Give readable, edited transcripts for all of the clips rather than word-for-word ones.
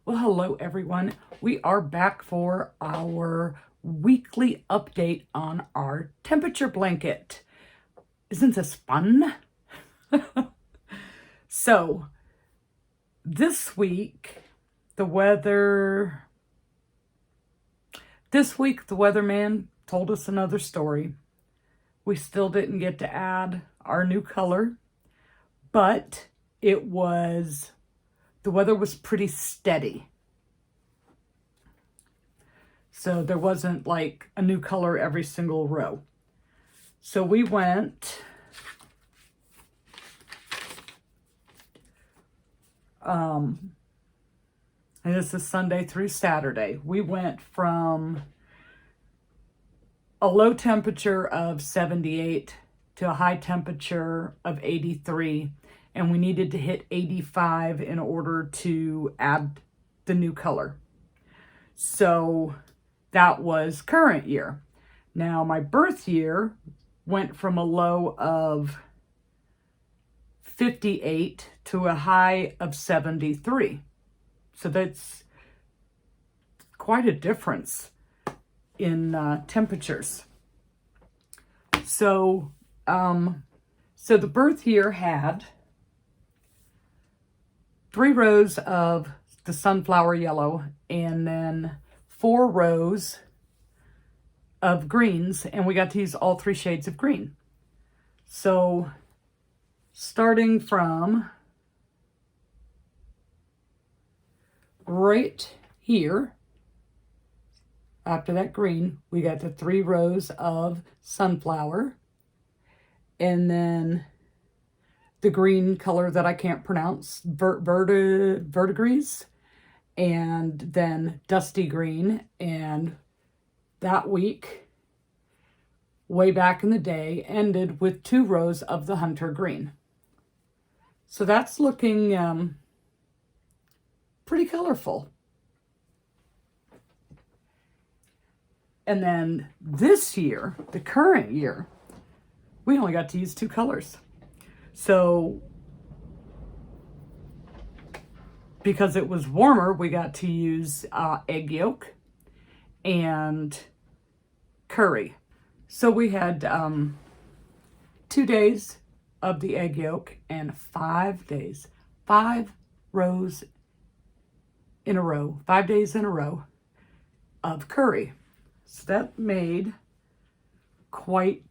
Well, hello everyone. We are back for our weekly update on our temperature blanket. Isn't this fun? So, this week the weatherman told us another story. We still didn't get to add our new color, but the weather was pretty steady. So there wasn't like a new color every single row. So we went, and this is Sunday through Saturday. We went from a low temperature of 78 to a high temperature of 83. And we needed to hit 85 in order to add the new color. So that was current year. Now my birth year went from a low of 58 to a high of 73. So that's quite a difference in temperatures. So the birth year had 3 rows of the sunflower yellow and then 4 rows of greens, and we got to use all 3 shades of green. So starting from right here, after that green, we got the 3 rows of sunflower, and then the green color that I can't pronounce, verdigris, and then dusty green. And that week, way back in the day, ended with 2 rows of the hunter green. So that's looking pretty colorful. And then this year, the current year, we only got to use 2 colors. So, because it was warmer, we got to use egg yolk and curry. So we had 2 days of the egg yolk and 5 days, 5 rows in a row, 5 days in a row of curry. So that made quite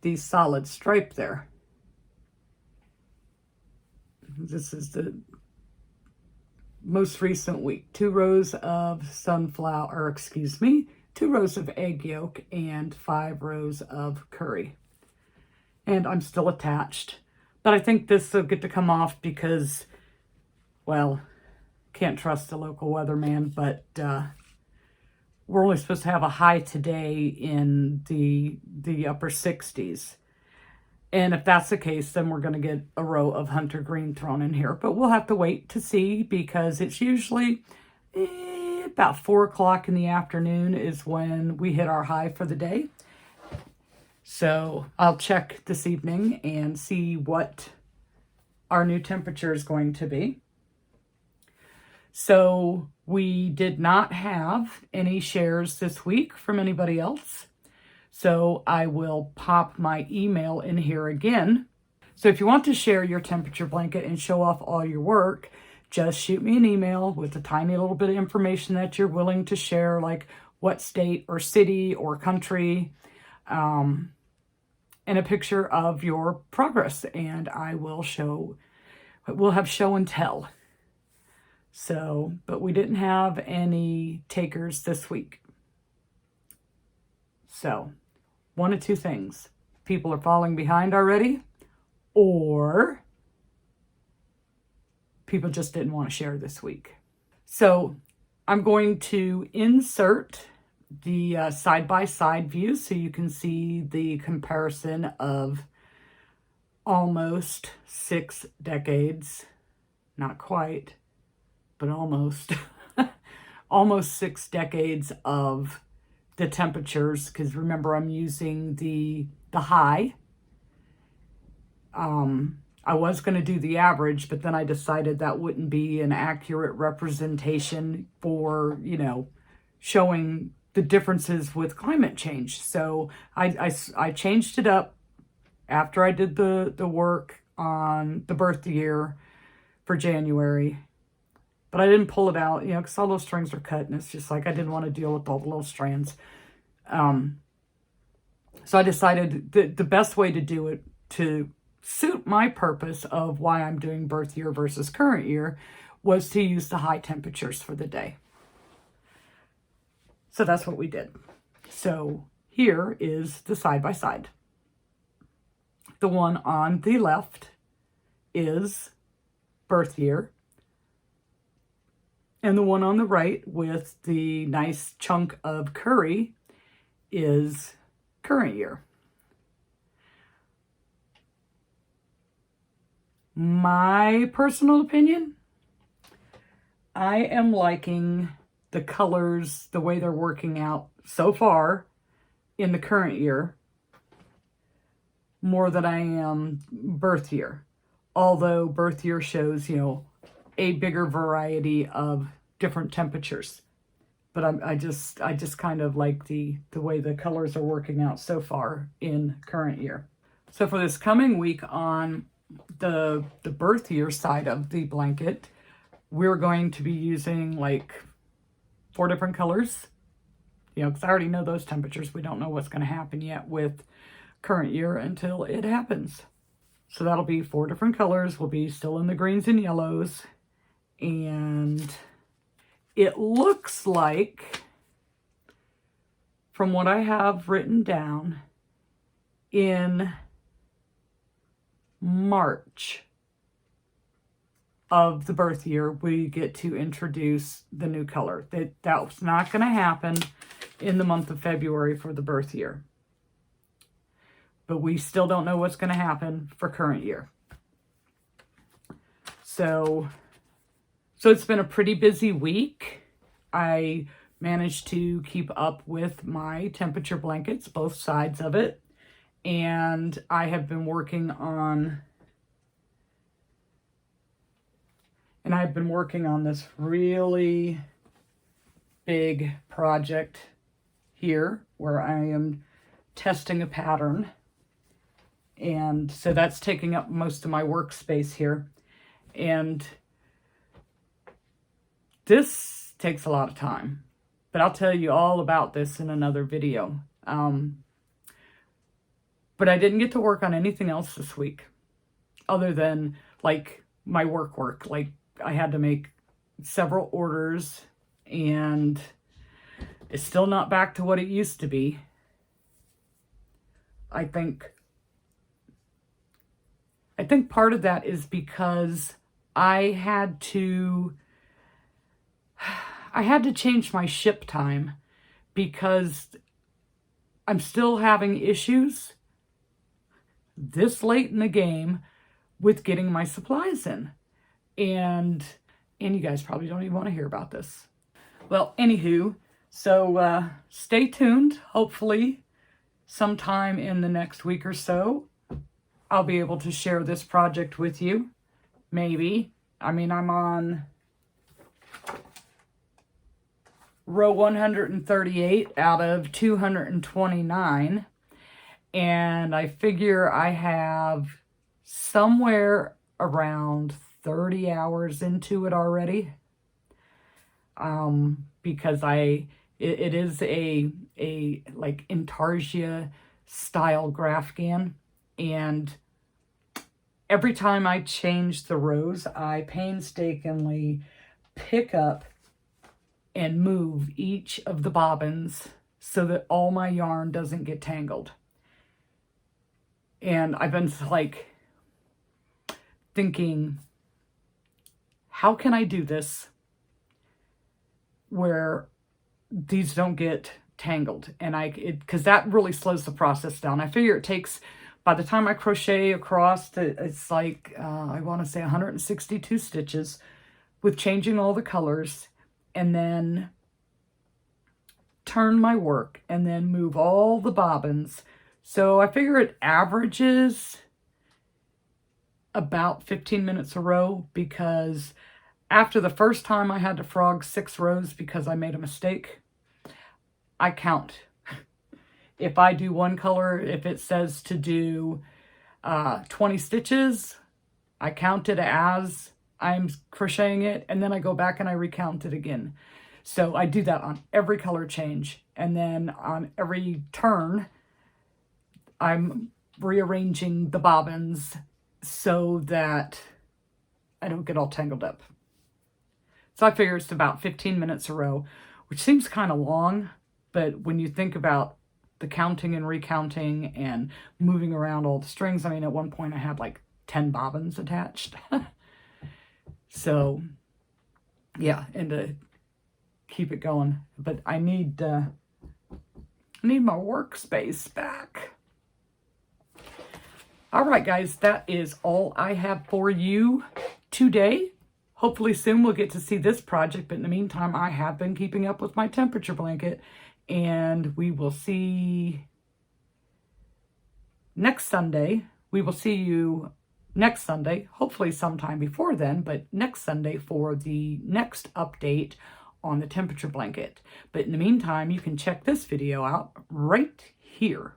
the solid stripe there. This is the most recent week. 2 rows of 2 rows of egg yolk and 5 rows of curry. And I'm still attached. But I think this will get to come off because, well, can't trust the local weatherman, but we're only supposed to have a high today in the upper 60s. And if that's the case, then we're going to get a row of hunter green thrown in here. But we'll have to wait to see, because it's usually about 4 o'clock in the afternoon is when we hit our high for the day. So I'll check this evening and see what our new temperature is going to be. So we did not have any shares this week from anybody else. So I will pop my email in here again. So if you want to share your temperature blanket and show off all your work, just shoot me an email with a tiny little bit of information that you're willing to share, like what state or city or country, and a picture of your progress, and we'll have show and tell. So, but we didn't have any takers this week. So, one of 2 things. People are falling behind already, or people just didn't want to share this week. So, I'm going to insert the side-by-side view so you can see the comparison of almost 6 decades, not quite, but almost, almost 6 decades of the temperatures, because remember I'm using the high I was going to do the average, but then I decided that wouldn't be an accurate representation for, you know, showing the differences with climate change. So I changed it up after I did the work on the birth year for January. But I didn't pull it out, you know, because all those strings are cut, and it's just like I didn't want to deal with all the little strands. So I decided the best way to do it to suit my purpose of why I'm doing birth year versus current year was to use the high temperatures for the day. So that's what we did. So here is the side-by-side. The one on the left is birth year. And the one on the right with the nice chunk of curry is current year. My personal opinion, I am liking the colors, the way they're working out so far in the current year more than I am birth year. Although birth year shows, you know, a bigger variety of different temperatures. But I just kind of like the way the colors are working out so far in current year. So for this coming week on the birth year side of the blanket, we're going to be using like 4 different colors. You know, because I already know those temperatures. We don't know what's going to happen yet with current year until it happens. So that'll be 4 different colors. We'll be still in the greens and yellows. And it looks like, from what I have written down, in March of the birth year, we get to introduce the new color. That's not going to happen in the month of February for the birth year. But we still don't know what's going to happen for current year. So it's been a pretty busy week. I managed to keep up with my temperature blankets, both sides of it. And I have been working on this really big project here where I am testing a pattern. And so that's taking up most of my workspace here. And this takes a lot of time, but I'll tell you all about this in another video. But I didn't get to work on anything else this week other than like my work. Like I had to make several orders and it's still not back to what it used to be. I think part of that is because I had to change my ship time because I'm still having issues this late in the game with getting my supplies in. And you guys probably don't even want to hear about this. Well, anywho, so stay tuned. Hopefully sometime in the next week or so, I'll be able to share this project with you. Maybe. I mean, I'm on row 138 out of 229. And I figure I have somewhere around 30 hours into it already. Because it is a like intarsia style Grafghan, and every time I change the rows, I painstakingly pick up and move each of the bobbins so that all my yarn doesn't get tangled. And I've been like thinking, how can I do this where these don't get tangled? And because that really slows the process down. I figure it takes, by the time I crochet across, it's like, I want to say 162 stitches with changing all the colors, and then turn my work, and then move all the bobbins. So I figure it averages about 15 minutes a row, because after the first time I had to frog 6 rows because I made a mistake, I count. If I do one color, if it says to do 20 stitches, I count it as I'm crocheting it, and then I go back and I recount it again. So I do that on every color change, and then on every turn, I'm rearranging the bobbins so that I don't get all tangled up. So I figure it's about 15 minutes a row, which seems kind of long, but when you think about the counting and recounting and moving around all the strings, I mean, at one point I had like 10 bobbins attached. So yeah, and to keep it going, but I need my workspace back. All right, guys, that is all I have for you today. Hopefully soon we'll get to see this project, but in the meantime, I have been keeping up with my temperature blanket, and we will see next Sunday. We will see you next Sunday, hopefully sometime before then, but next Sunday for the next update on the temperature blanket. But in the meantime, you can check this video out right here.